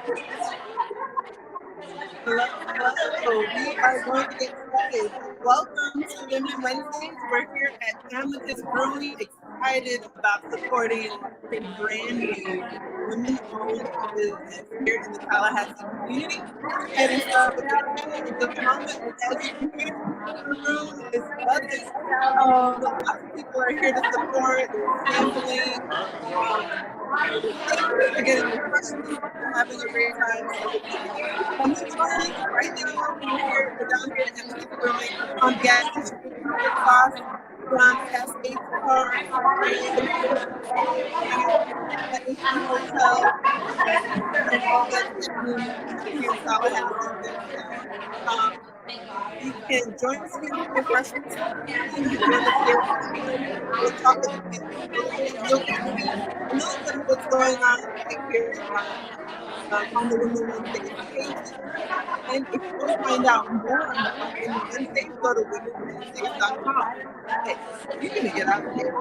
Hello, hello. We are going to get started. Welcome to Women Wednesdays. We're here at Amicus Brewing, excited about supporting a brand new women-owned business here in the Tallahassee community. And it's the moment, as you can hear, the room is buzzing. Lots of people are here to support, sampling, they're getting refreshments, having a great time. Come to join us right now. We're down here at Amicus Brewing on gas station across from Cascade Car at AC Hotel and all that here in Tallahassee. You can join us here for refreshments. You can join us here. We'll talk with you. You'll get to know what's going on right here on the Women Wednesdays page. And if you want to find out more about Women Wednesdays, go to womenwednesdays.com. Hey, you're going to get out of here.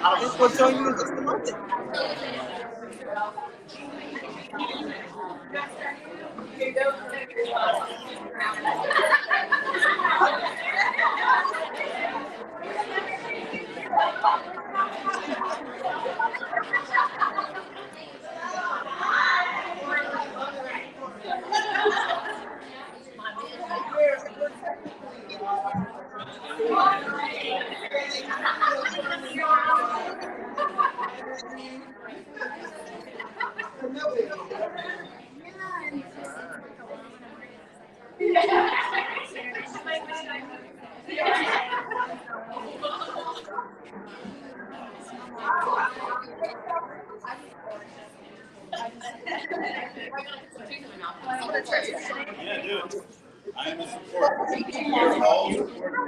And we'll join you in just a moment. Here you go. Yeah, do it. I am a support. All support.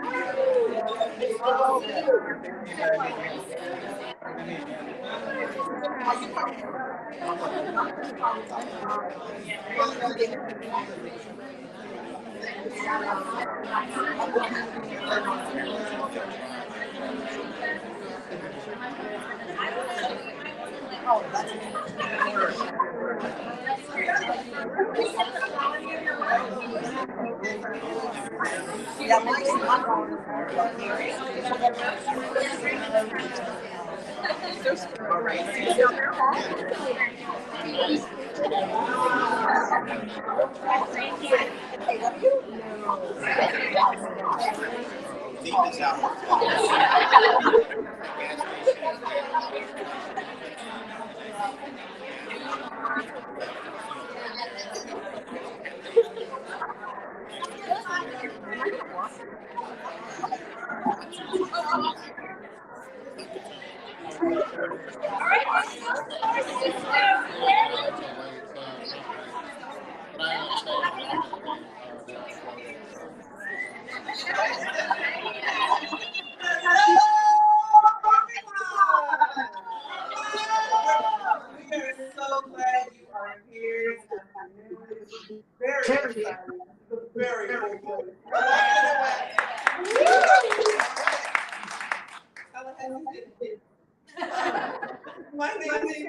My name is Amicus,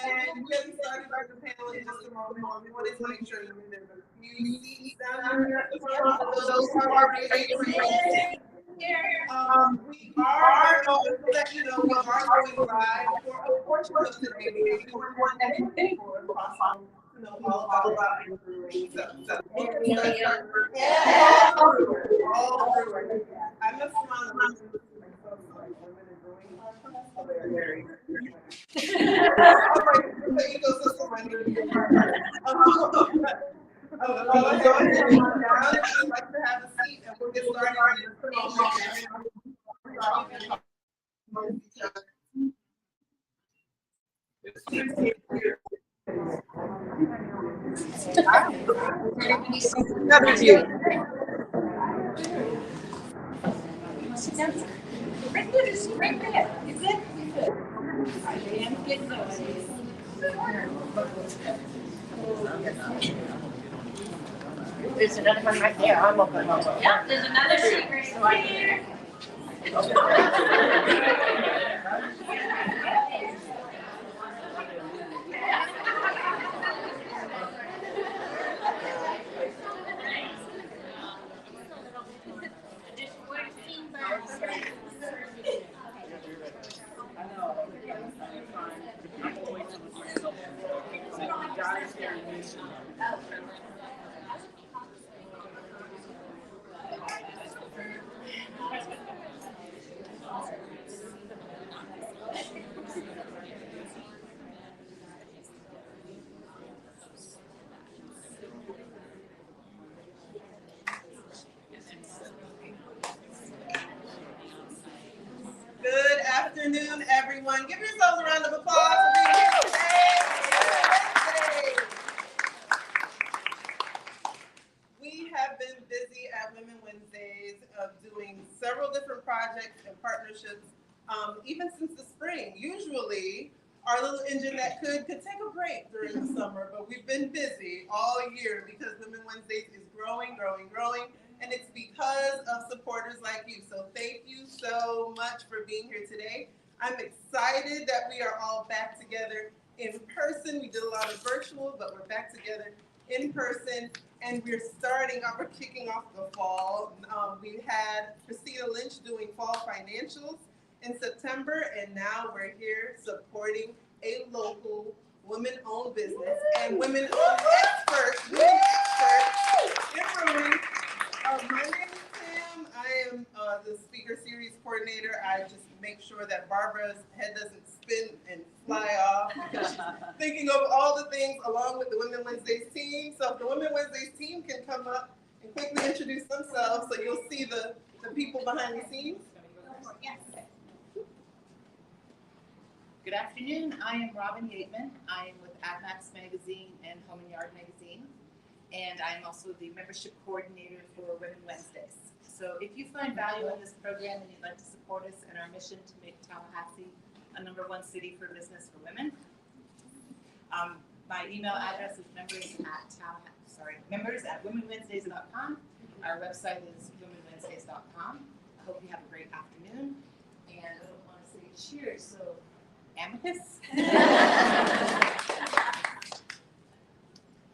and we'll get started with the panel in just a moment. We wanted to make sure that there's a few seats down here at the front for those who are able to we are going to let you know we are going live for a portion of today. We want everything for possible to know all about brewing. So all brewing. I must remind them. Very ecosystem rendering. Go ahead and down if you'd like to have a seat, and we'll get started on your another view. Right there. Is it? There's another one right there. I'm open. Yep, there's another seat right here. Good afternoon, everyone. Give yourselves a round of applause for being here today. We have been busy at Women Wednesdays of doing several different projects and partnerships, even since the spring. Usually, our little engine that could take a break during the summer, but we've been busy all year because Women Wednesdays is growing, and it's because of supporters like you. So thank you so much for being here today. I'm excited that we are all back together in person. We did a lot of virtual, but we're back together in person, and we're kicking off the fall. We had Christina Lynch doing fall financials in September, and now we're here supporting a local women-owned business and women-owned expert in brewing. My name is Sam. I am the speaker series coordinator. I just make sure that Barbara's head doesn't spin and fly off because she's thinking of all the things along with the Women Wednesdays team. So if the Women Wednesdays team can come up and quickly introduce themselves so you'll see the people behind the scenes. Yes. Good afternoon. I am Robin Yateman. I am with Amicus Magazine and Home and Yard Magazine. And I'm also the membership coordinator for Women Wednesdays. So if you find value in this program and you'd like to support us in our mission to make Tallahassee a #1 city for business for women, my email address is members at womenwednesdays.com. Our website is womenwednesdays.com. I hope you have a great afternoon. And I don't want to say cheers, so Amicus.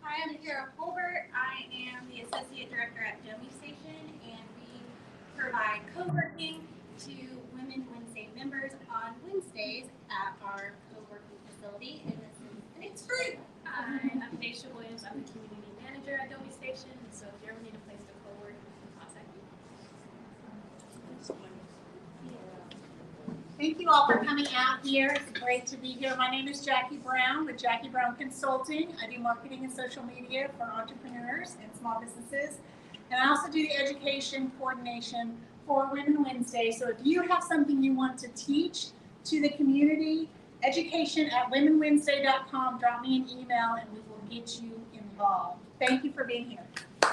Hi, I'm Kara Colbert. I am the Associate Director at Dummy Station, and we provide co-working to Women Wednesday members on Wednesdays at our co-working facility, and it's free. I'm Daisha Williams. I'm the Community Manager at Dummy Station, so if you ever need a place to co-work, contact me. Thank you all for coming out here. It's great to be here. My name is Jackie Brown with Jackie Brown Consulting. I do marketing and social media for entrepreneurs and small businesses. And I also do the education coordination for Women Wednesday. So if you have something you want to teach to the community, education@womenwednesday.com, drop me an email and we will get you involved. Thank you for being here. And I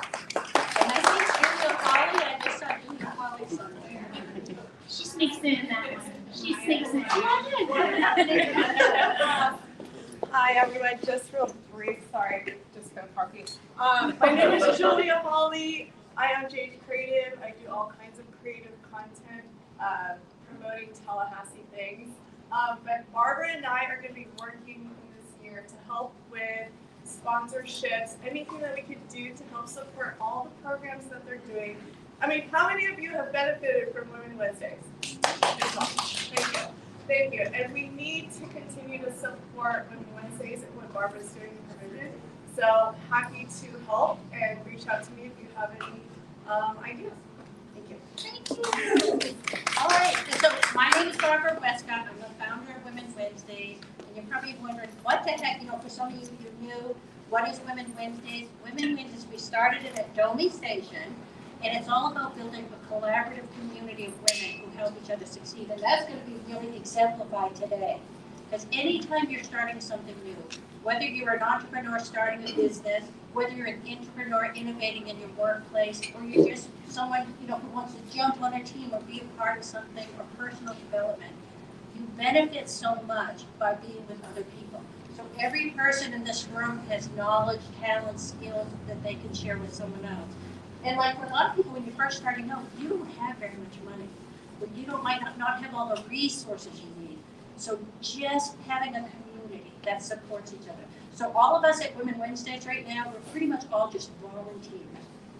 think Angel Holly, I just saw Angel Holly somewhere. She sneaks in that one. She sneaks in. Hi everyone, just real brief, sorry, just found parking. My name is Julia Hawley. I am JD Creative. I do all kinds of creative content, promoting Tallahassee things. But Barbara and I are going to be working this year to help with sponsorships, anything that we could do to help support all the programs that they're doing. I mean, how many of you have benefited from Women Wednesdays? Thank you. Thank you. And we need to continue to support Women Wednesdays and what Barbara's doing in her vision. So happy to help and reach out to me if you have any ideas. Thank you. Thank you. All right, so my name is Barbara Westcott. I'm the founder of Women Wednesdays. And you're probably wondering, what the heck, for some of you who knew, what is Women Wednesdays? Women Wednesdays, we started it at Dummy Station. And it's all about building a collaborative community of women who help each other succeed. And that's going to be really exemplified today. Because anytime you're starting something new, whether you're an entrepreneur starting a business, whether you're an entrepreneur innovating in your workplace, or you're just someone who wants to jump on a team or be a part of something or personal development, you benefit so much by being with other people. So every person in this room has knowledge, talent, skills that they can share with someone else. And like for a lot of people, when you're first starting out, you don't have very much money, but might not have all the resources you need. So just having a community that supports each other. So all of us at Women Wednesdays right now, we're pretty much all just volunteers.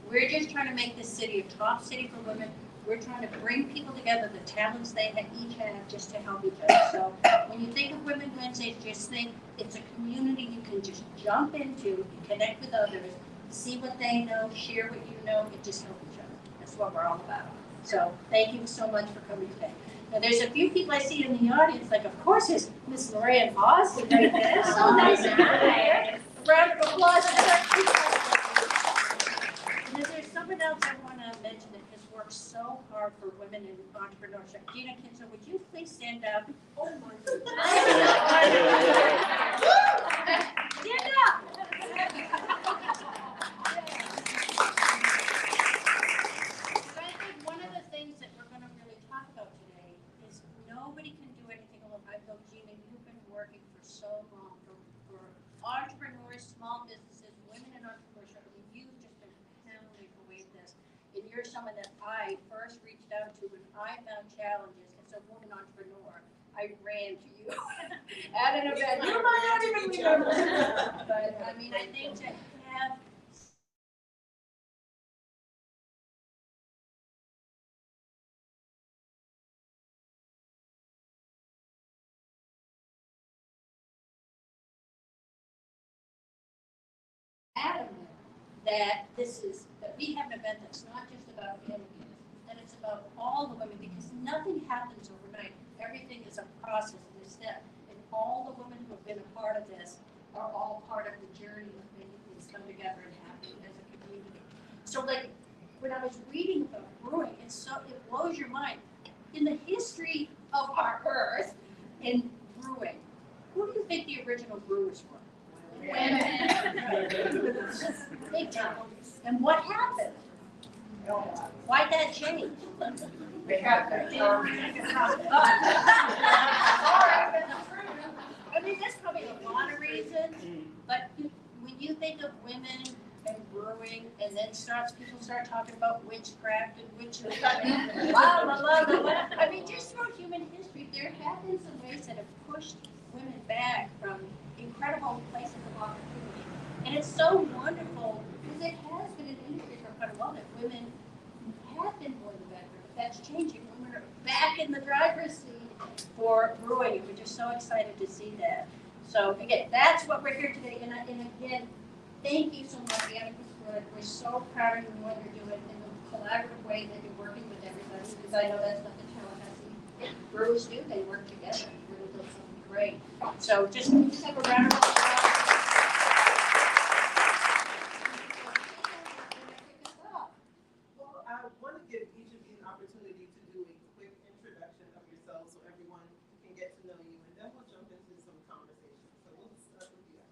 We're just trying to make this city a top city for women We're trying to bring people together, the talents they each have, just to help each other. So when you think of Women Wednesdays, just think it's a community you can just jump into, connect with others, see what they know, share what you know, and just help each other. That's what we're all about. So thank you so much for coming today. Now there's a few people I see in the audience, like of course there's Miss Lorraine Voss right there. So nice to have her here. A round of applause for her. And then there's someone else I want to mention that has worked so hard for women in entrepreneurship. Gina Kinzel, would you please stand up? Oh my goodness. Stand up. I think one of the things that we're going to really talk about today is nobody can do anything alone. I know, Gina, you've been working for so long for entrepreneurs, small businesses, women in entrepreneurship. I mean, you've just been pounding away at this. And you're someone that I first reached out to when I found challenges as a woman entrepreneur. I ran to you at an event. You might not even remember. But I mean, I think to have adamant that we have an event that's not just about Amicus, that it's about all the women, because nothing happens overnight. Everything is a process and a step. And all the women who have been a part of this are all part of the journey of making things come together and happen as a community. So like when I was reading about brewing, it blows your mind. In the history of our earth in brewing, who do you think the original brewers were? Big time. And what happened? Why'd that change? I mean, there's probably a lot of reasons, but when you think of women and brewing, and then people start talking about witchcraft and witches, blah, blah, blah, blah, blah. I mean, just through human history, there have been some ways that have pushed women back from incredible places of opportunity. And it's so wonderful because it has been an industry for quite a while that women have been more the better, but that's changing. Women are back in the driver's seat for brewing, and we're just so excited to see that. So again, that's what we're here today. And again, thank you so much, Amicus. We're so proud of you and what you're doing in the collaborative way that you're working with everybody, because I know that's what the Tallahassee brewers do. They work together and really build something great. So just have a round of applause. Well, I want to give each of you an opportunity to do a quick introduction of yourselves so everyone can get to know you, and then we'll jump into some conversation. So we'll start with you guys.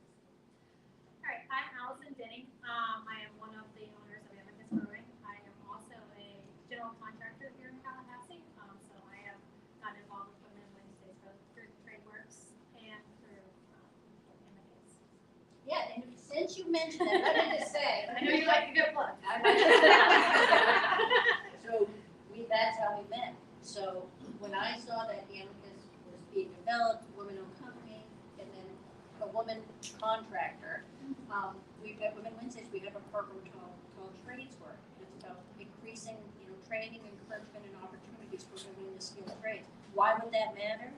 All right, I'm Allison Denning. I am one of the owners of Amicus Brewing. I am also a general contractor here in Tallahassee. So I have gotten involved with Women Wednesdays both through TradeWorks and through Amicus. Yeah, and since you mentioned that, let me just say. I know you like a good plug. So that's how we met. So when I saw that Amicus was being developed, woman-owned company, and then a woman contractor, we've got Women Wednesdays. We have a program called Trades Work. It's about increasing, training, encouragement, and opportunities for women in the skilled trades. Why would that matter?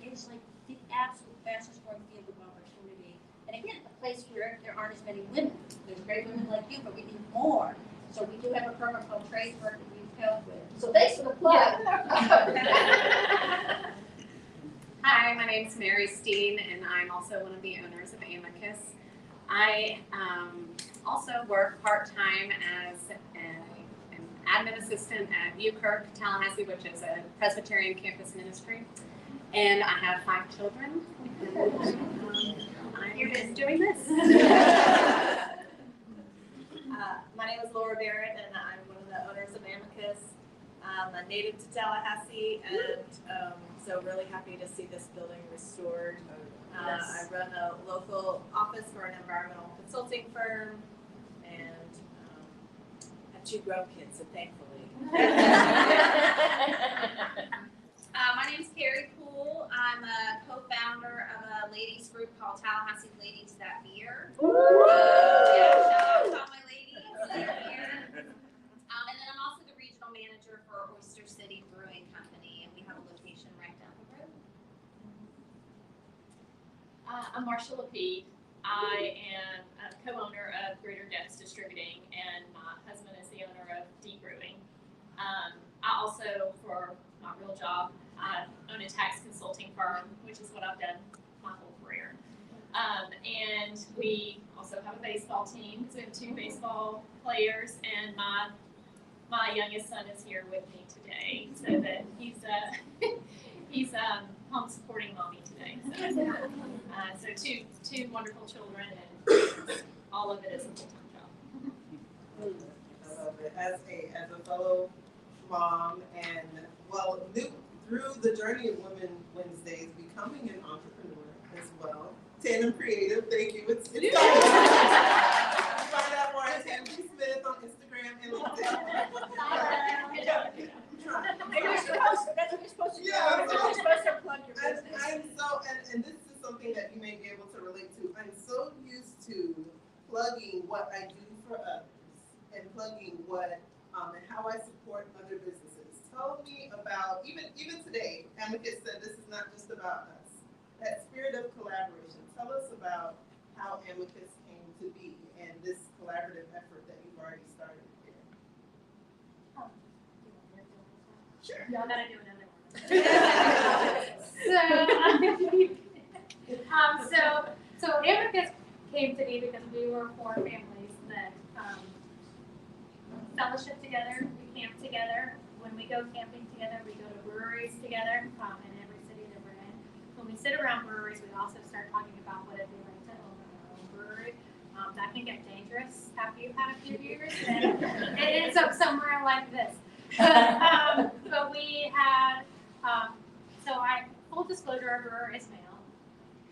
It's like the absolute fastest growing field of opportunity. And again, a place where there aren't as many women. There's great women like you, but we need more. So we do have a program called Trades Work that we've helped with. So thanks for the plug. Hi, my name is Mary Steen, and I'm also one of the owners of Amicus. I also work part-time as an admin assistant at UKirk, Tallahassee, which is a Presbyterian campus ministry. And I have 5 children. I'm just doing this. My name is Laura Barrett, and I'm one of the owners of Amicus. I'm a native to Tallahassee, and so really happy to see this building restored. I run a local office for an environmental consulting firm, and have 2 grown kids, so thankfully. My name's Carrie Poole. I'm a co-founder of a ladies group called Tallahassee Ladies That Beer. Yeah, shout out to all my ladies that are here. And then I'm also the regional manager for Oyster Lapede. I am a co-owner of Greater Depths Distributing, and my husband is the owner of Deep Brewing. I also, for my real job, I own a tax consulting firm, which is what I've done my whole career. And we also have a baseball team, because we have 2 baseball players, and my youngest son is here with me today, so that he's home supporting mommy today. So, two wonderful children, and all of it is a full-time job. I love it. As a fellow mom, and well, through the journey of Women Wednesdays, becoming an entrepreneur as well. Tandem Creative, thank you. It's coming. Find out more at Tandem Smith on Instagram and LinkedIn. Maybe you're supposed to, that's what you're supposed to do. Yeah, You're supposed to plug your business. And this is something that you may be able to relate to. I'm so used to plugging what I do for others and plugging what and how I support other businesses. Tell me about, even today, Amicus said this is not just about us. That spirit of collaboration. Tell us about how Amicus came to be and this collaborative effort that you've already started here. Sure. Y'all gotta do another one. So Amicus came to be because we were 4 families that fellowship together, we camp together. When we go camping together, we go to breweries together in every city that we're in. When we sit around breweries, we also start talking about what it'd be like to own our own brewery. That can get dangerous after you've had a few years, and it ends up somewhere like this. But we had, full disclosure, our brewer is male,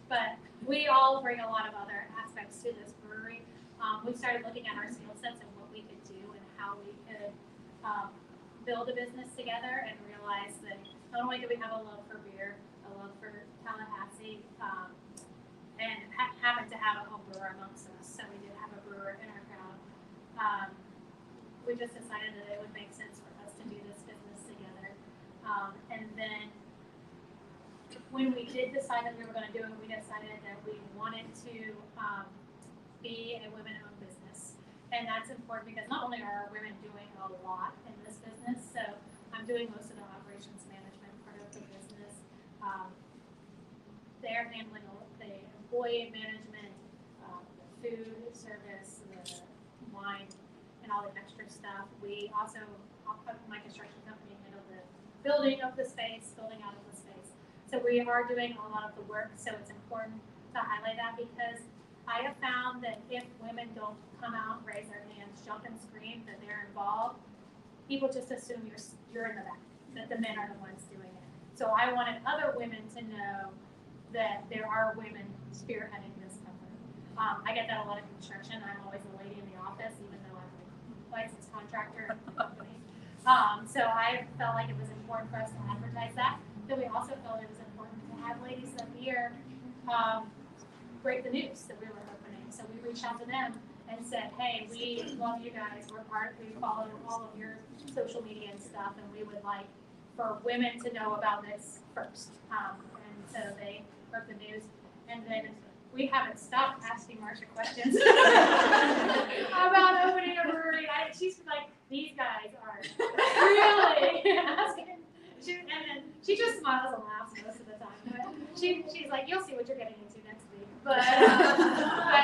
but we all bring a lot of other aspects to this brewery. We started looking at our skill sets and what we could do and how we could build a business together, and realize that not only do we have a love for beer, a love for Tallahassee, and happen to have a home brewer amongst us, so we did have a brewer in our crowd. We just decided that it would make sense for us to do this business together. And then when we did decide that we were going to do it, we decided that we wanted to be a women-owned business. And that's important because not only are women doing a lot in this business, so I'm doing most of the operations management part of the business. They're handling the employee management, the food service, the wine, and all the extra stuff. We also, my construction company, handle the building of the space, building out of the space. So we are doing a lot of the work, so it's important to highlight that, because I have found that if women don't come out, raise their hands, jump and scream that they're involved, people just assume you're in the back, that the men are the ones doing it. So I wanted other women to know that there are women spearheading this company. I get that a lot of construction. I'm always the lady in the office, even though I'm a licensed contractor in the company. So I felt like it was important for us to advertise that. But we also felt it was important to have ladies up here break the news that we were opening. So we reached out to them and said, hey, we love you guys. We follow all of your social media and stuff, and we would like for women to know about this first. And so they broke the news. And then we haven't stopped asking Marsha questions about opening a brewery. She's like, these guys are really asking. And then she just smiles and laughs most of the time. But she's like, you'll see what you're getting into next week. But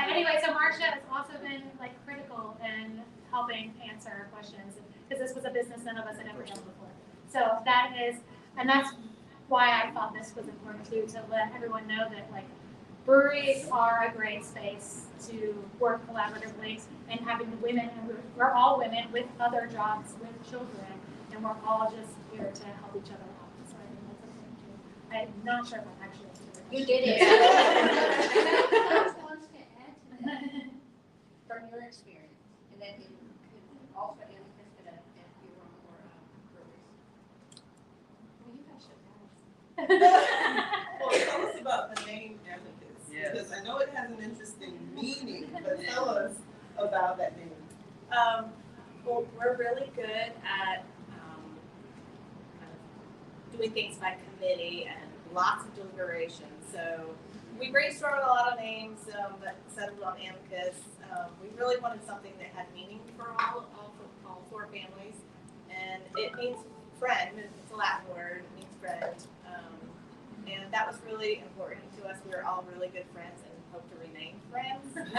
anyway, so Marsha has also been like critical in helping answer our questions, because this was a business none of us had ever done before. So that's why I thought this was important too, to let everyone know that like breweries are a great space to work collaboratively, and having the women, and we're all women with other jobs, with children, and we're all just here to help each other out. So I think that's important too. I'm not sure if I actually answered it. You did it. Who wants to add to that from your experience? And then you could also Amicus could add if you were more breweries. Well, you guys should ask. Well, tell us about the name Amicus, because I know it has an interesting meaning, but tell us about that name. Well, we're really good at doing things by committee and lots of deliberation. So we brainstormed a lot of names, but settled on Amicus. We really wanted something that had meaning for all four families, and it means friend. It's a Latin word. It means friend, and that was really important to us. We were all really good friends and hope to remain friends together.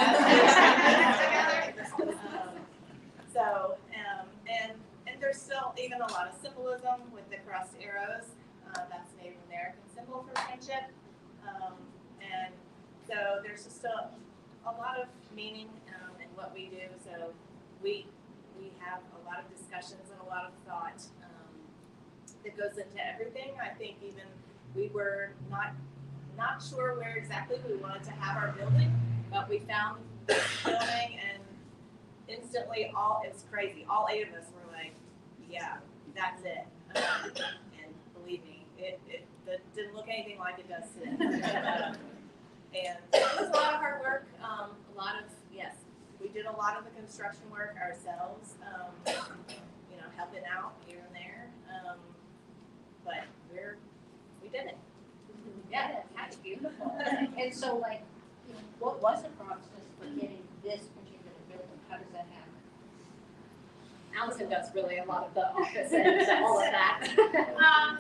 And there's still even a lot of symbolism with the crossed arrows. That's Native American symbol for friendship. And so there's just a lot of meaning in what we do. So we have a lot of discussions and a lot of thought that goes into everything. I think even we were not sure where exactly we wanted to have our building, but we found this building and instantly it's crazy. All 8 of us were like, yeah, that's it. And believe me, it didn't look anything like it does today. And it was a lot of hard work. We did a lot of the construction work ourselves. Helping out here and there. But we did it. Yeah, that's beautiful. And so, like, what was the process for getting this particular building? How does that happen? Allison does really a lot of the office and all of that.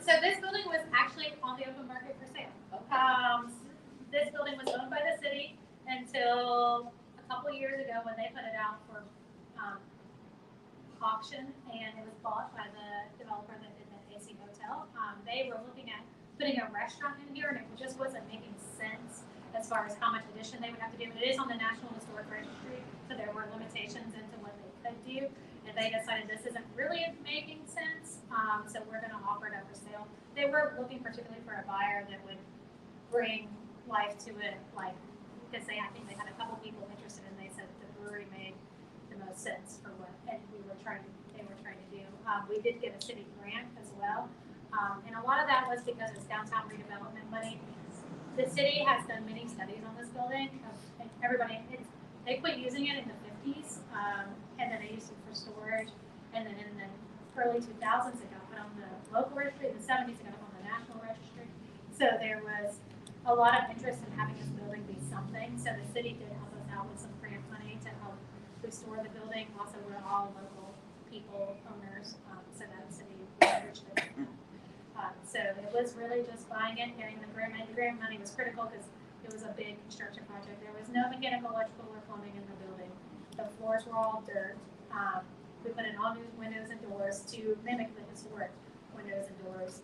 So this building was actually on the open market for sale. Okay. This building was owned by the city until a couple of years ago when they put it out for auction, and it was bought by the developer that did the AC Hotel. They were looking at putting a restaurant in here, and it just wasn't making sense as far as how much addition they would have to do. It is on the National Historic Registry, so there were limitations into what they could do, and they decided this isn't really making sense, so we're going to offer it up for sale. They were looking particularly for a buyer that would bring life to it, because I think they had a couple people interested, and they said the brewery made the most sense for what they were trying to do. We did get a city grant as well, and a lot of that was because it's downtown redevelopment money. The city has done many studies on this building. They quit using it in the 50s, and then they used it for storage, and then in the early 2000s it got put on the local registry. In the 70s it got put on the national registry. So there was a lot of interest in having this building be something. So the city did help us out with some grant money to help restore the building. Also, we're all local people, owners, so that the city leveraged it. So it was really just buying it, getting the grant money. The grant money was critical because it was a big construction project. There was no mechanical, electrical, or plumbing in the building. The floors were all dirt. We put in all new windows and doors to mimic the historic windows and doors.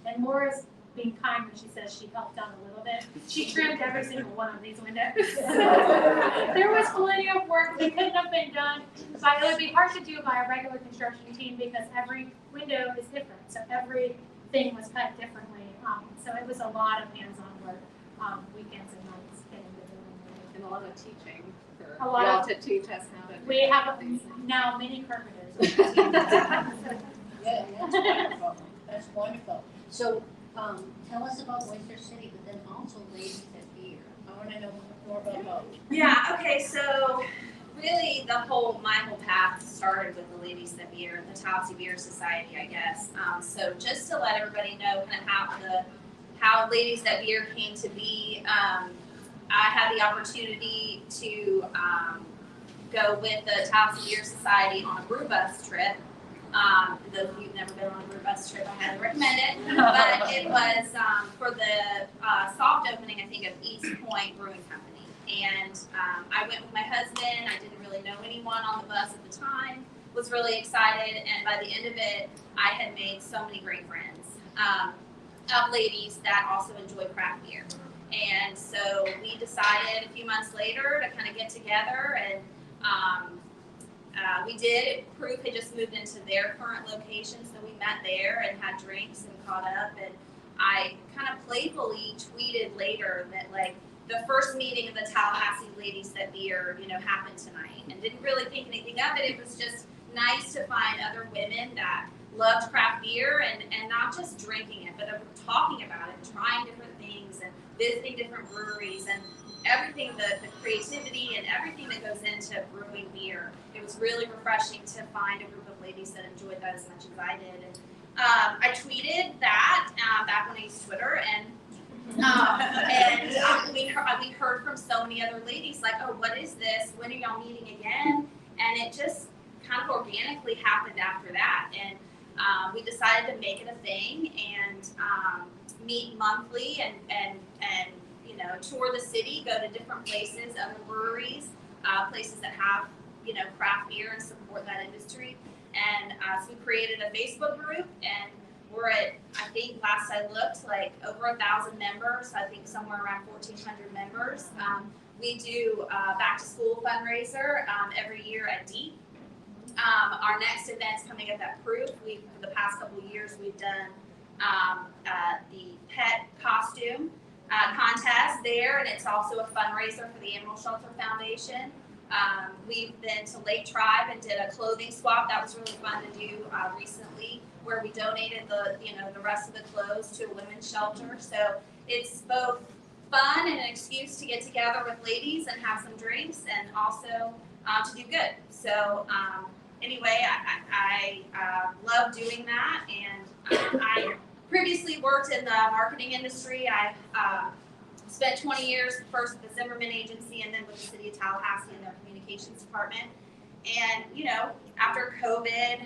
And Laura's being kind when she says she helped out a little bit. She trimmed every single one of these windows. There was plenty of work that couldn't have been done. But it would be hard to do by a regular construction team because every window is different. So everything was cut differently. So it was a lot of hands-on work, weekends and nights getting the building ready. And a lot of teaching for A lot y'all of- to teach us how to. We have now many carpenters. Yeah, that's wonderful. That's wonderful. So, tell us about Oyster City, but then also Ladies at Beer. I want to know more about both. Yeah, okay, so really my whole path started with the Ladies That Beer, the Tallahassee Beer Society, I guess. So just to let everybody know kind of how Ladies That Beer came to be, I had the opportunity to go with the Tallahassee Beer Society on a brew bus trip. Those of you who've never been on a brew bus trip, I highly recommend it. But it was for the soft opening, I think, of East Point Brewing Company. And I went with my husband. I didn't really know anyone on the bus at the time. Was really excited, and by the end of it, I had made so many great friends of ladies that also enjoy craft beer. And so we decided a few months later to kind of get together, and we did. Proof had just moved into their current location, so we met there and had drinks and caught up. And I kind of playfully tweeted later that, like, the first meeting of the Tallahassee Ladies That Beer, happened tonight, and didn't really think anything of it. It was just nice to find other women that loved craft beer and not just drinking it, but talking about it, and trying different things, and visiting different breweries, and everything, the creativity and everything that goes into brewing beer. It was really refreshing to find a group of ladies that enjoyed that as much as I did. And I tweeted that back when I used Twitter, and We heard from so many other ladies like, oh, what is this? When are y'all meeting again? And it just kind of organically happened after that. And we decided to make it a thing and meet monthly and tour the city, go to different places, other breweries, places that have craft beer and support that industry. And so we created a Facebook group, and we're at, I think last I looked, like over 1,000 members. I think somewhere around 1,400 members. We do back to school fundraiser every year at Deep. Our next event's coming up at Proof. For the past couple of years, we've done the pet costume contest there, and it's also a fundraiser for the Animal Shelter Foundation. We've been to Lake Tribe and did a clothing swap. That was really fun to do recently, where we donated the rest of the clothes to a women's shelter. So it's both fun and an excuse to get together with ladies and have some drinks, and also to do good. So anyway, I love doing that, and I previously worked in the marketing industry. I spent 20 years first with the Zimmerman Agency and then with the City of Tallahassee in their communications department. And, after COVID,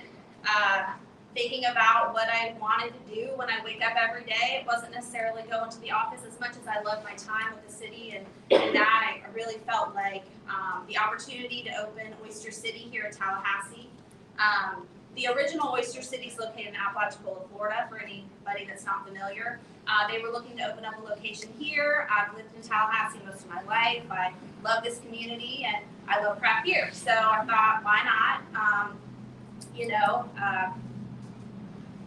thinking about what I wanted to do when I wake up every day, it wasn't necessarily going to the office as much as I loved my time with the city. And that I really felt like the opportunity to open Oyster City here in Tallahassee. The original Oyster City is located in Apalachicola, Florida, for anybody that's not familiar. They were looking to open up a location here. I've lived in Tallahassee most of my life. I love this community, and I love craft beer. So I thought, why not,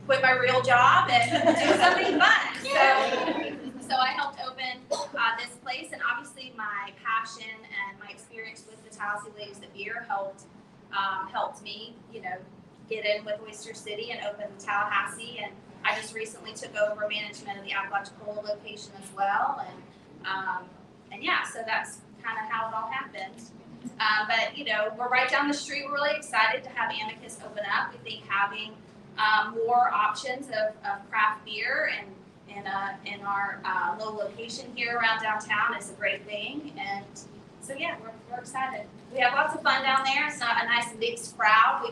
quit my real job and do something fun. So I helped open this place, and obviously my passion and my experience with the Tallahassee Ladies of Beer helped me, get in with Oyster City and open Tallahassee. And I just recently took over management of the Apalachicola location as well. And yeah, so that's kind of how it all happened. But we're right down the street. We're really excited to have Amicus open up. We think having more options of craft beer and in our little location here around downtown is a great thing. And so yeah, we're excited. We have lots of fun down there. It's not a nice mixed crowd.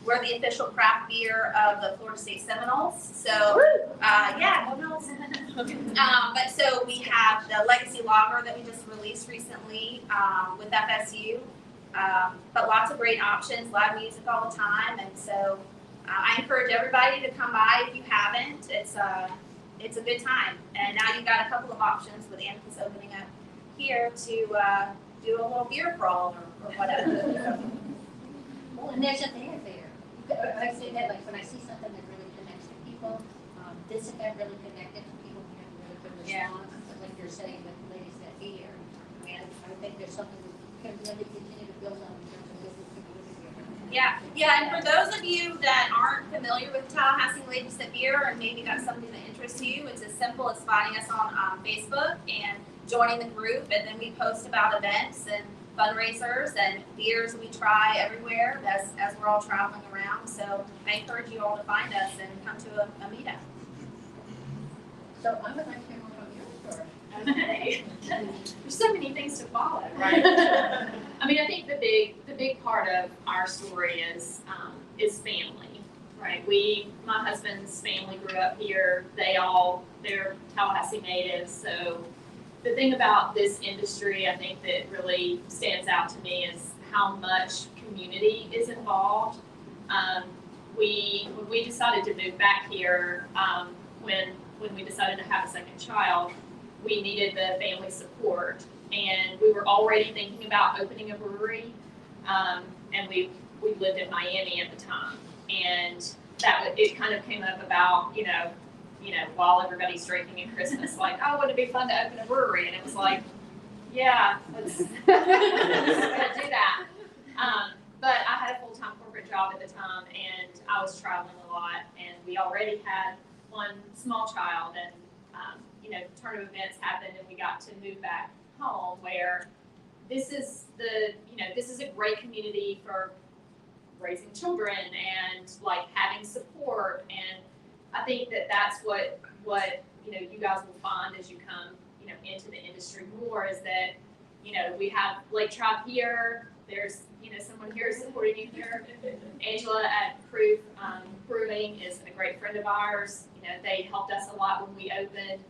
We're the official craft beer of the Florida State Seminoles. So yeah, go Noles. But so we have the Legacy Lager that we just released recently with FSU. But lots of great options, live music all the time, and so I encourage everybody to come by if you haven't. It's a good time, and now you've got a couple of options with Amicus opening up here to do a little beer crawl or whatever. Well, and there's a there. I say that like when I see something that really connects to people, this event really connected to people who have really good response. Yeah. Like you're saying with ladies that beer, and I think there's something we can really continue to build on in terms of business community. Yeah, and for those of you that aren't familiar with Tallahassee Ladies at Beer, and maybe that's something that interests you, it's as simple as finding us on Facebook and joining the group, and then we post about events and fundraisers and beers we try everywhere as we're all traveling around. So I encourage you all to find us and come to a meetup. So I would like to hear more from your story. Okay. There's so many things to follow, right? I mean, I think the big part of our story is family, right? My husband's family grew up here. They're Tallahassee natives, so the thing about this industry, I think that really stands out to me is how much community is involved. When we decided to move back here, when we decided to have a second child, we needed the family support, and we were already thinking about opening a brewery, and we lived in Miami at the time, and it kind of came up about while everybody's drinking at Christmas, like, oh, wouldn't it be fun to open a brewery? And it was like, yeah, let's do that. But I had a full-time corporate job at the time, and I was traveling a lot, and we already had one small child, and turn of events happened, and we got to move back home, where this is a great community for raising children and like having support, and I think that that's what you guys will find as you come, into the industry more is that, we have Lake Tribe here. There's, someone here supporting you here. Angela at Proof Brewing is a great friend of ours. They helped us a lot when we opened.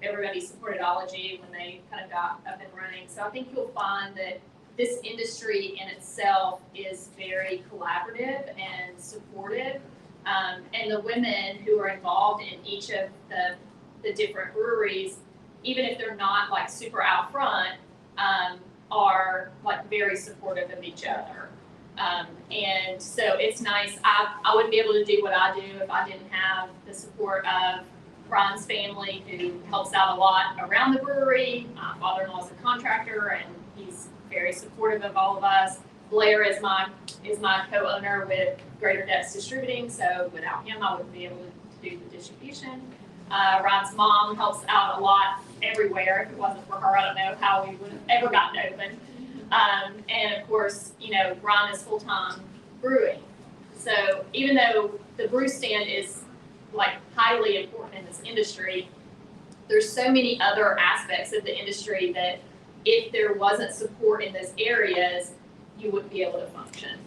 Everybody supported Ology when they kind of got up and running. So I think you'll find that this industry in itself is very collaborative and supportive. And the women who are involved in each of the different breweries, even if they're not like super out front, are like very supportive of each other. And so it's nice. I wouldn't be able to do what I do if I didn't have the support of Ron's family, who helps out a lot around the brewery. My father-in-law is a contractor, and he's very supportive of all of us. Blair is my co-owner with Greater Depths Distributing, so without him, I wouldn't be able to do the distribution. Ron's mom helps out a lot everywhere. If it wasn't for her, I don't know how we would have ever gotten open. And of course, Ron is full-time brewing. So even though the brew stand is like highly important in this industry, there's so many other aspects of the industry that if there wasn't support in those areas, you wouldn't be able to function.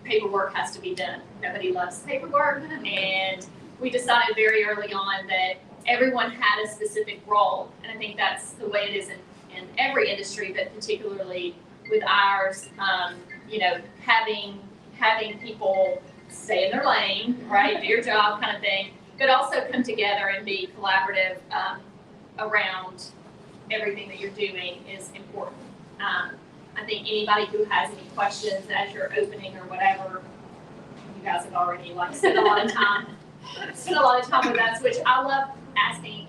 Paperwork has to be done. Nobody loves paperwork, and we decided very early on that everyone had a specific role, and I think that's the way it is in every industry, but particularly with ours. Having people stay in their lane, right, do your job kind of thing, but also come together and be collaborative around everything that you're doing is important. I think anybody who has any questions as you're opening or whatever, you guys have already spent a lot of time with us, which I love asking,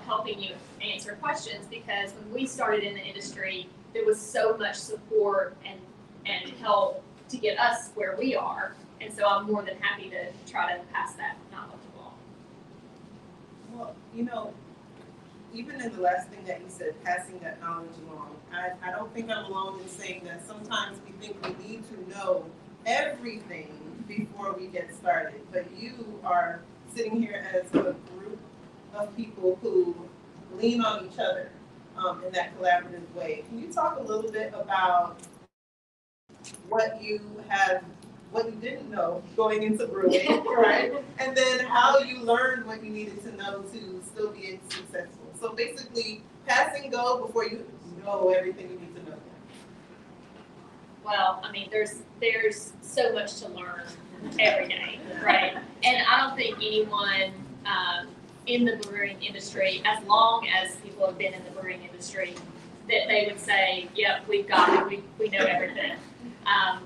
helping you answer questions, because when we started in the industry, there was so much support and help to get us where we are. And so I'm more than happy to try to pass that knowledge along. Well, even in the last thing that you said, passing that knowledge along, I don't think I'm alone in saying that sometimes we think we need to know everything before we get started. But you are sitting here as a group of people who lean on each other in that collaborative way. Can you talk a little bit about what you didn't know going into brewing, right? And then how you learned what you needed to know to still be successful. So basically, pass and go before you know everything you need to know. Well, I mean, there's so much to learn every day, right? And I don't think anyone in the brewing industry, as long as people have been in the brewing industry, that they would say, yep, we've got it, we know everything.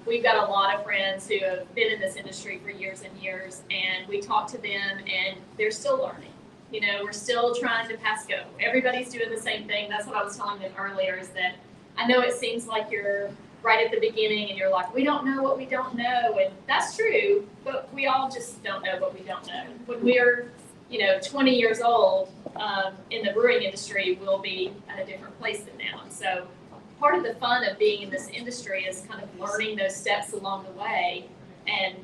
We've got a lot of friends who have been in this industry for years and years, and we talk to them, and they're still learning. We're still trying to pass go. Everybody's doing the same thing. That's what I was telling them earlier, is that I know it seems like you're right at the beginning and you're like, we don't know what we don't know. And that's true, but we all just don't know what we don't know. When we're, 20 years old in the brewing industry, we'll be at a different place than now. And so part of the fun of being in this industry is kind of learning those steps along the way and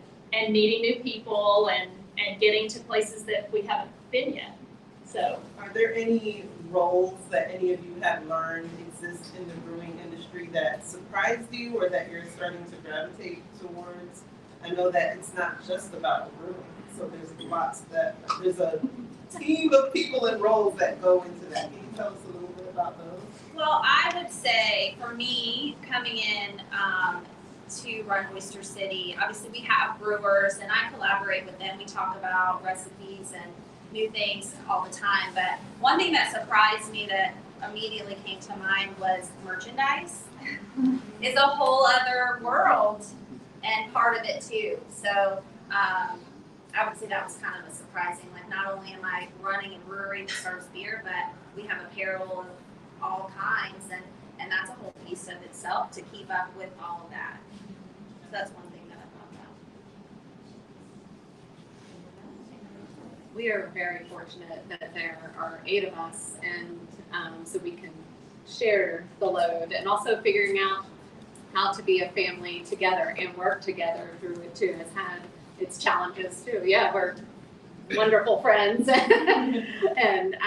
meeting new people and getting to places that we haven't been yet. So, are there any roles that any of you have learned exist in the brewing industry that surprised you or that you're starting to gravitate towards? I know that it's not just about brewing, so there's a team of people and roles that go into that. Can you tell us a little bit about those? Well, I would say for me, coming in to run Oyster City, obviously we have brewers and I collaborate with them. We talk about recipes and new things all the time. But one thing that surprised me that immediately came to mind was merchandise is a whole other world and part of it too. So I would say that was kind of a surprising. Like, not only am I running a brewery that serves beer, but we have apparel of all kinds, and that's a whole piece of itself to keep up with all of that. So that's one thing that I thought about. We are very fortunate that there are 8 of us, and so we can share the load, and also figuring out how to be a family together and work together through it too. It's had its challenges too. Yeah, wonderful friends. And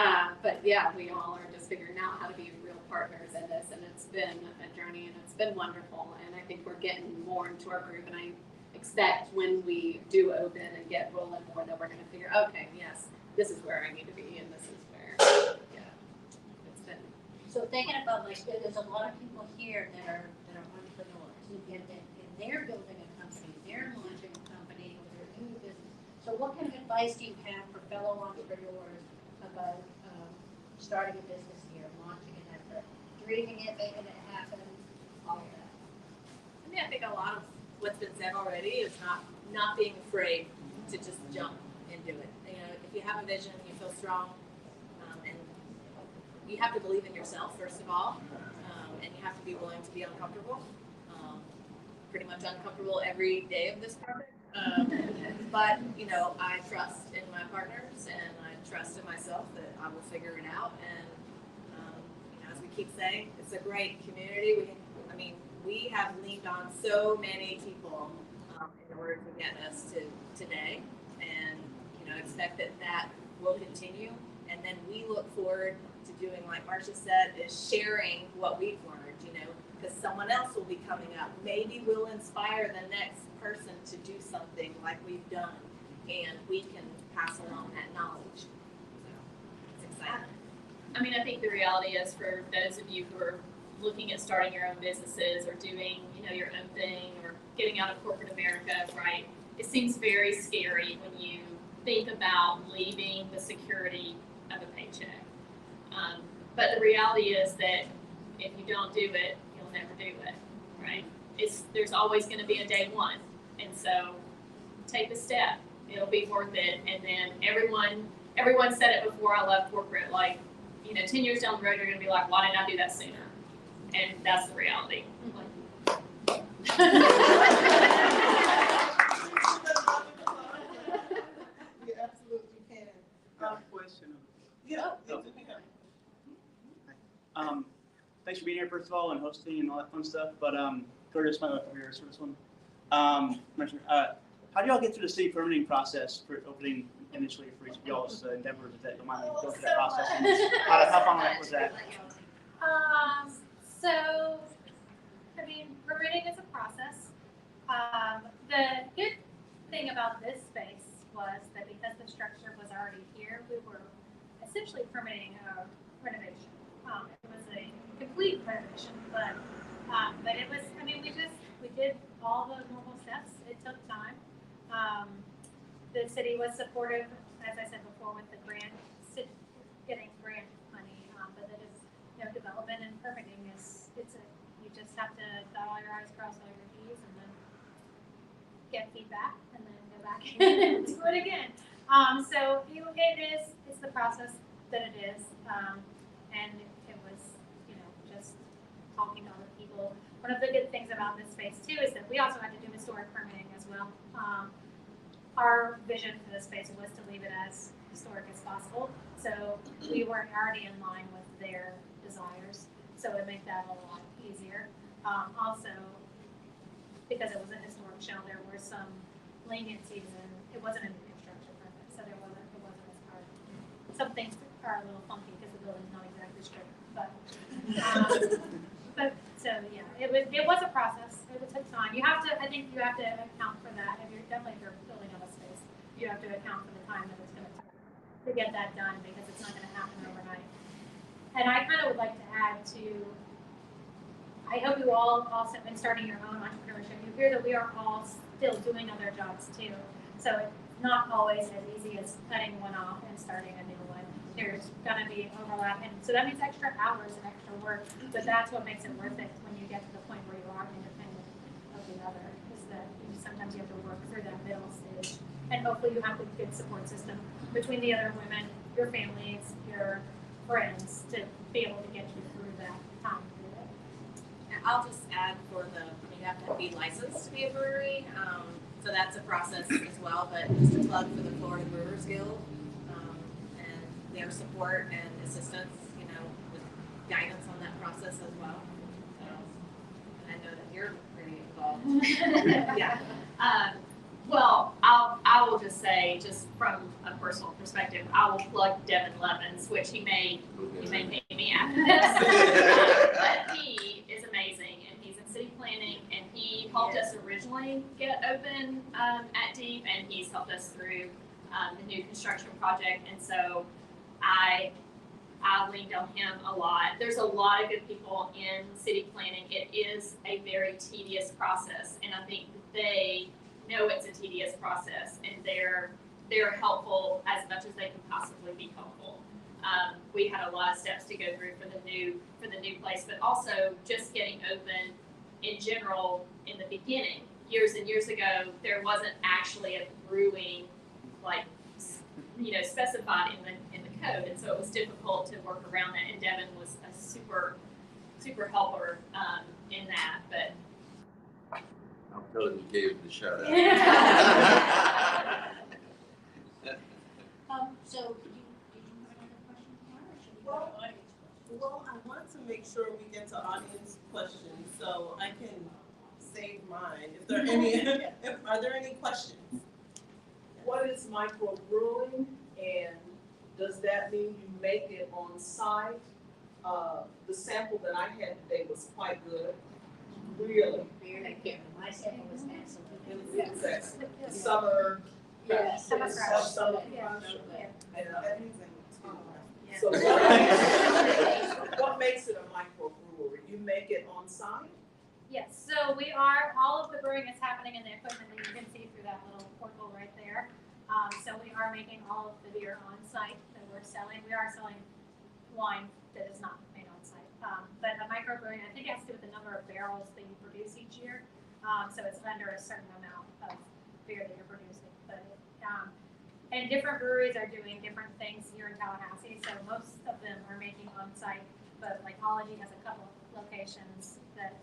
but yeah, we all are just figuring out how to be real partners in this, and it's been a journey and it's been wonderful. And I think we're getting more into our groove, and I expect when we do open and get rolling more that we're going to figure, okay, yes, this is where I need to be, and this is where, yeah, it's been. So thinking about like, there's a lot of people here that are entrepreneurs, and they're building a company, they're launching a company, or they're doing a business. So what kind of advice do you have for fellow entrepreneurs about starting a business here, launching an effort, dreaming it, making it happen, all of that? I mean, I think a lot of what's been said already is not being afraid to just jump and do it. You know, if you have a vision, you feel strong, and you have to believe in yourself first of all, and you have to be willing to be uncomfortable. Pretty much uncomfortable every day of this project, but you know, I trust in my partners and I trust in myself that I will figure it out. And you know, as we keep saying, it's a great community. We have leaned on so many people in order to get us to today, and you know, expect that will continue. And then we look forward to doing, like Marcia said, is sharing what we've learned. You know, because someone else will be coming up. Maybe we'll inspire the next person to do something like we've done, and we can pass along that knowledge. So it's exciting. I mean, I think the reality is for those of you who are looking at starting your own businesses or doing, you know, your own thing or getting out of corporate America, right? It seems very scary when you think about leaving the security of a paycheck. But the reality is that if you don't do it, you'll never do it, right? There's always going to be a day one, and so take the step. It'll be worth it. And then everyone said it before I left corporate, like, you know, 10 years down the road, you're going to be like, why didn't I do that sooner? And that's the reality. You absolutely can. Question. Yeah. Thanks for being here, first of all, and hosting and all that fun stuff. But Curtis, my left here, so this one. How do y'all get through the city permitting process for opening initially for each of y'all's endeavors? If that you mind go through that process, and how fun was that? So, I mean, permitting is a process. The good thing about this space was that because the structure was already here, we were essentially permitting a renovation. It was a complete renovation, but it was, I mean, we did all the normal steps. It took time. The city was supportive, as I said before, with the grant, getting grant money, but it is, you know, development and permitting you just have to dot all your I's, cross all your T's, and then get feedback, and then go back and do it again. So it's the process that it is, and it was, you know, just talking to other people. One of the good things about this space too is that we also had to do historic permitting as well. Our vision for this space was to leave it as historic as possible, so we were already in line with their desires. So it made that a lot easier. Also, because it was a historic show, there were some leniencies, and it wasn't a new construction permit, so it wasn't as hard. Some things are a little funky because the building's not exactly straight, but so yeah, it was a process. It took time. I think you have to account for that. If you're building on a space, you have to account for the time that it's going to take to get that done, because it's not going to happen overnight. And I kind of would like to add to, I hope you all also, in starting your own entrepreneurship, you hear that we are all still doing other jobs too. So it's not always as easy as cutting one off and starting a new one. There's going to be overlap, and so that means extra hours and extra work, but that's what makes it worth it when you get to the point where you are independent of the other, is that sometimes you have to work through that middle stage. And hopefully you have a good support system between the other women, your families, your friends, to be able to get you through that time period. And I'll just add you have to be licensed to be a brewery, so that's a process as well, but just a plug for the Florida Brewers Guild, and their support and assistance, you know, with guidance on that process as well. So, and I know that you're pretty involved. Yeah. Well, I will just say, just from a personal perspective, I will plug Devin Levins, which he may pay me after this. But he is amazing, and he's in city planning, and he helped us originally get open at Deep, and he's helped us through the new construction project. And so I leaned on him a lot. There's a lot of good people in city planning. It is a very tedious process, and I think they know it's a tedious process, and they're helpful as much as they can possibly be helpful. We had a lot of steps to go through for the new place, but also just getting open in general. In the beginning, years and years ago, there wasn't actually a brewing specified in the code, and so it was difficult to work around that. And Devin was a super helper in that, but. I'm telling you, gave him the shout out. So did you have another question, Tamara, or should we go to audience questions? Well, I want to make sure we get to audience questions, so I can save mine. If there are any, are there any questions? What is micro-brewing, and does that mean you make it on site? The sample that I had today was quite good. Really. My sample was excellent. It's excellent. Summer. Yes. Summer fresh. Summer fresh. So what makes it a microbrewery? You make it on site? Yes, so we are, all of the brewing is happening in the equipment that you can see through that little portal right there. So we are making all of the beer on site that we're selling. We are selling wine that is not made on site. But a microbrewing, I think it has to do with the number of barrels that you produce each year. So it's under a certain amount of beer that you're producing. But and different breweries are doing different things here in Tallahassee. So most of them are making on site, but like Ology has a couple of locations that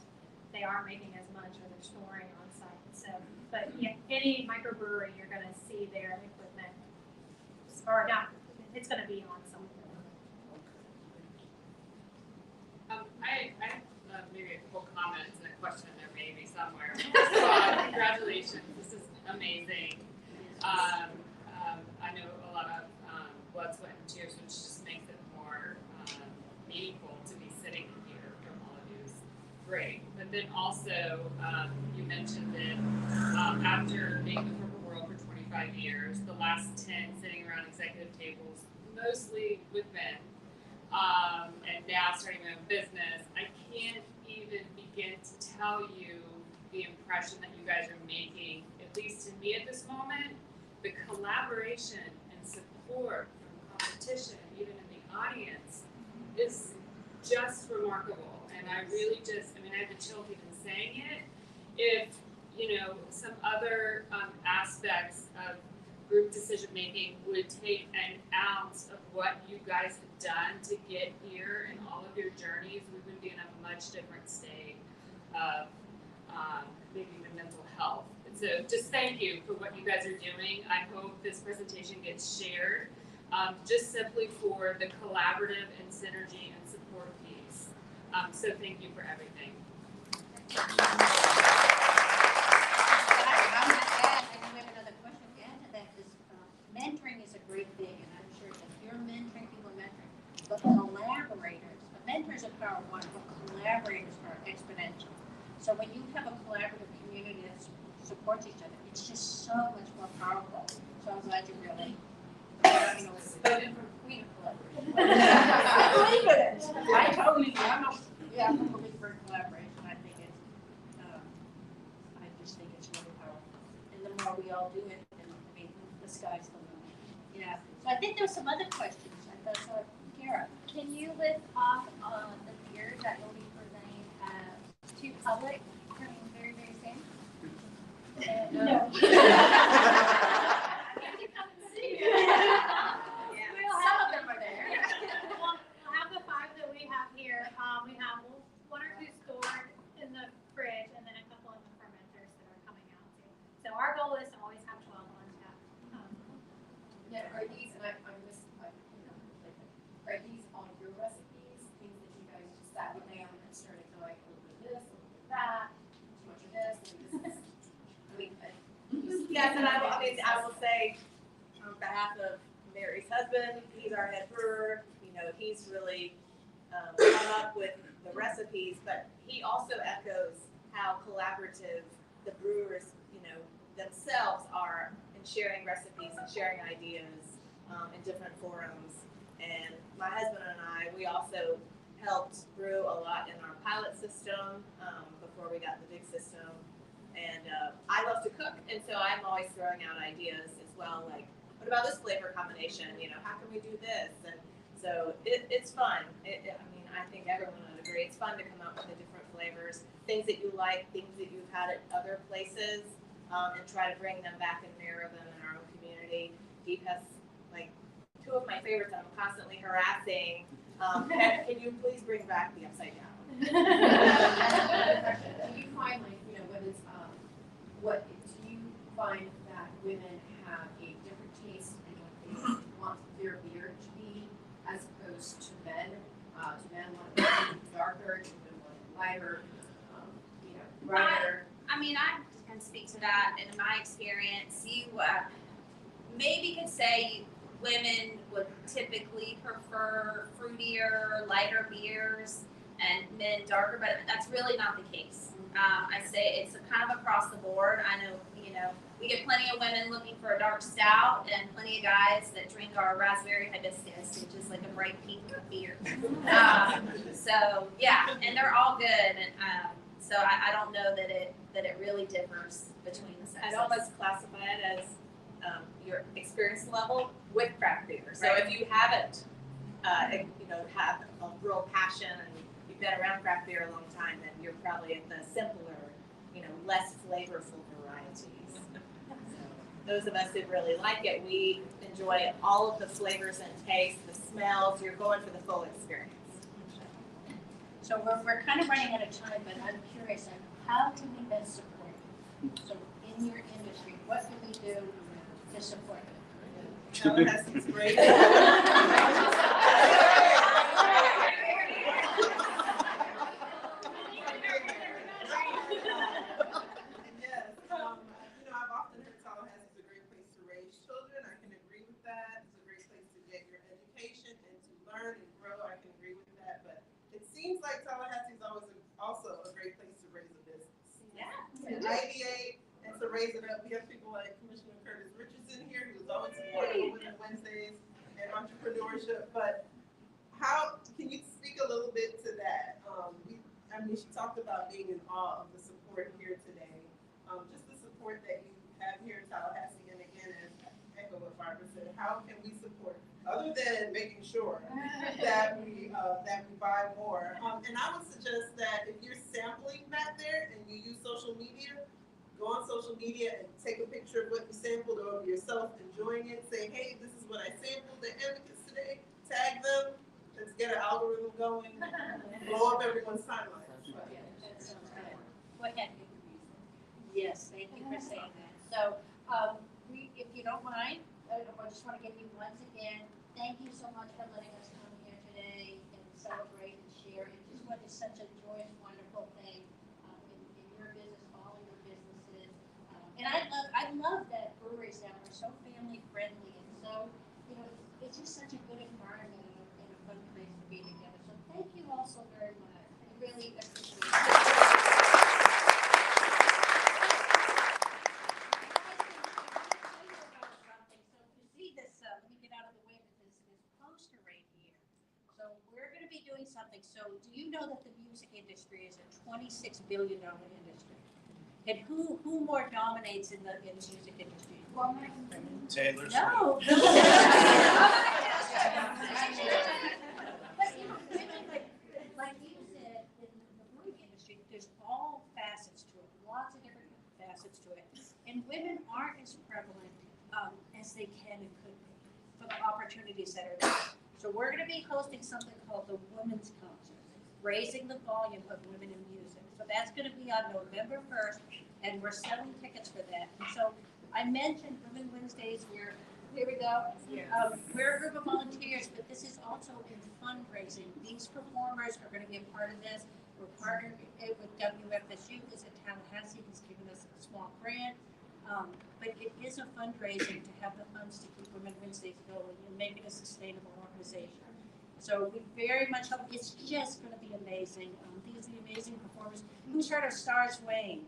they are making as much, or they're storing on site. So, but yeah, any microbrewery, you're going to see their equipment, or not, it's going to be on something. I have maybe a couple comments and a question there maybe somewhere. So, congratulations, this is amazing. I know a lot of blood, sweat, and tears, which just makes it more meaningful to be sitting here from all of you. Is great. But then also, you mentioned that after being in the corporate world for 25 years, the last 10 sitting around executive tables, mostly with men, and now starting my own business, I can't even begin to tell you the impression that you guys are making, at least to me at this moment. The collaboration and support from competition, even in the audience, is just remarkable. And I really I have the chills even saying it. If, some other aspects of group decision making would take an ounce of what you guys have done to get here and all of your journeys, we would be in a much different state of maybe even mental health. And so just thank you for what you guys are doing. I hope this presentation gets shared, just simply for the collaborative and synergy and support piece. So thank you for everything. Mentoring is a great thing, and I'm sure that you're mentoring, people are mentoring, but collaborators, mentors are power one, but collaborators are exponential. So when you have a collaborative community that supports each other, it's just so much more powerful. So I'm glad you really, voted for Queen collaboration. I believe in it. I'm a believer in collaboration. I think it's, I just think it's really powerful. And the more we all do it, the sky's the limit. Yeah. So I think there's some other questions. I thought, Kara. Can you list off the beers that you'll be presenting to public coming very, very soon? No. You have to come and see. Some of them are there. We'll have the 5 that we have here. We have 1 or 2 stored in the fridge, and then a couple of the fermenters that are coming out too. So our goal is to always have 12 on tap. Yeah, are these, and I'm just, are these on your recipes, things that you guys just sat down and started going, a little bit of this, a little bit of that, too much of this, and this is, Yes, and I will say, on behalf of husband, he's our head brewer. You know, he's really come up with the recipes, but he also echoes how collaborative the brewers, you know, themselves are in sharing recipes and sharing ideas in different forums. And my husband and I, we also helped brew a lot in our pilot system before we got the big system. And I love to cook, and so I'm always throwing out ideas as well, like, what about this flavor combination? You know, how can we do this? And so it's fun. I mean, I think everyone would agree. It's fun to come up with the different flavors, things that you like, things that you've had at other places, and try to bring them back and mirror them in our own community. Deep has, like, two of my favorites that I'm constantly harassing. Can you please bring back the upside down? Do you find, like, you know, whether it's what do you find that women have a different taste in what they want their beer to be as opposed to men? Do men want it darker? Do women want it lighter? You know, brighter? I mean, I can speak to that. In my experience, you maybe could say women would typically prefer fruitier, lighter beers, and men darker, but that's really not the case. I say it's kind of across the board. I know, you know, we get plenty of women looking for a dark stout and plenty of guys that drink our raspberry hibiscus, which is like a bright pink beer. So yeah, and they're all good. And so I don't know that it really differs between the sexes. I'd almost classify it as your experience level with craft beer. So Right. if you haven't, you know, have a real passion and you've been around craft beer a long time, then you're probably at the simpler, you know, less flavorful varieties. So those of us who really like it, we enjoy all of the flavors and tastes, the smells. You're going for the full experience. So we're kind of running out of time, but I'm curious, how can we best support you? So in your industry, what can we do to support you? Tallahassee's great. Yes, you know, I've often heard Tallahassee is a great place to raise children. I can agree with that. It's a great place to get your education and to learn and grow. I can agree with that. But it seems like Tallahassee is also a great place to raise a business. Yeah. To ideate and to raise it up. We have people like Commissioner Curtis Richardson here, who's always supporting Women Wednesdays and entrepreneurship. But how can you speak a little bit to that? I mean, she talked about being in awe of the support here today. Just the support that you have here in Tallahassee, and again, as echo what Barbara said, how can we support other than making sure that we buy more? And I would suggest that if you're sampling back there and you use social media, go on social media and take a picture of what you sampled or of yourself enjoying it. Say, hey, this is what I sampled at Amicus today. Tag them. Let's get an algorithm going. Blow up everyone's timeline. Go ahead. Yes, thank you for saying that. So, if you don't mind, I just want to give you once again, thank you so much for letting us come here today and celebrate and share. It just was such a joyous, wonderful thing in your business, all of your businesses. And I love that breweries now are so family friendly and so, you know, it's just such a good environment and a fun place to be together. So thank you all so very much. I really appreciate it. Doing something. So do you know that the music industry is a $26 billion industry? And who more dominates in the music industry? Taylor Swift. No. But you know, women, like you said, in the brewing industry, there's all facets to it, lots of different facets to it. And women aren't as prevalent as they can and could be for the opportunities that are there. So we're going to be hosting something called the Women's Concert, raising the volume of women in music. So that's going to be on November 1st, and we're selling tickets for that. And so I mentioned Women Wednesdays. Here we go. We're a group of volunteers, but this is also in fundraising. These performers are going to be a part of this. We're partnered with WFSU, because at Tallahassee has given us a small grant. but it is a fundraising to have the funds to keep Women Wednesdays going and make it a sustainable organization. So we very much hope it's just going to be amazing. These are the amazing performers. Who's heard of Star Swain?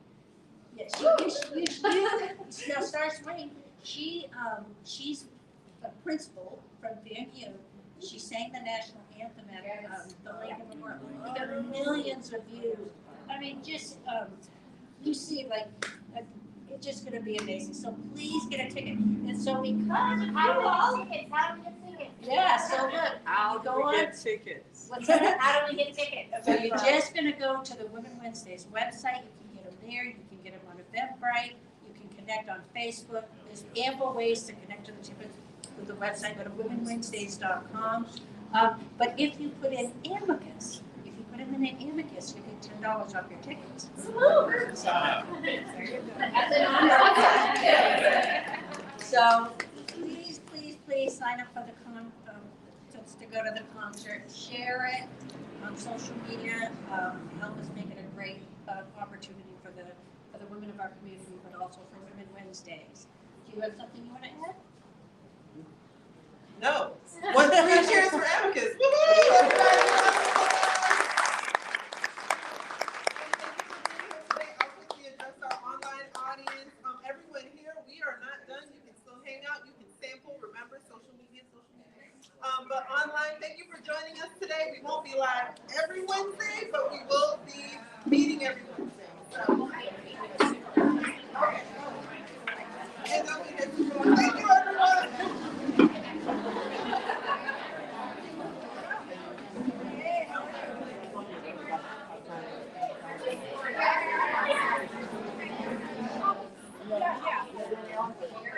Yes, now Star Swain. She's a principal from VMU. She sang the national anthem at the Lincoln Memorial. We got millions of views. I mean, just you see, like, it's just going to be amazing. So please get a ticket. And so because How do we get tickets? yeah, so look, How go do we on. get tickets? What's that? How do we get tickets? So you're just going to go to the Women Wednesdays website. You can get them there. You can get them on Eventbrite. You can connect on Facebook. There's ample ways to connect to the tickets with the website. Go to womenwednesdays.com. But if you put in Amicus, if you put in the name Amicus, you get $10 off your tickets. So please, please, please sign up for the to go to the concert. Share it on social media. Help us make it a great opportunity for the women of our community, but also for Women Wednesdays. Do you have something you want to add? No. One, three cheers for Amicus. Woo-hoo! Everyone here, we are not done. You can still hang out. You can sample. Remember, social media. But online, thank you for joining us today. We won't be live every Wednesday, but we will be meeting every Wednesday. So, thank you, everyone. Yeah.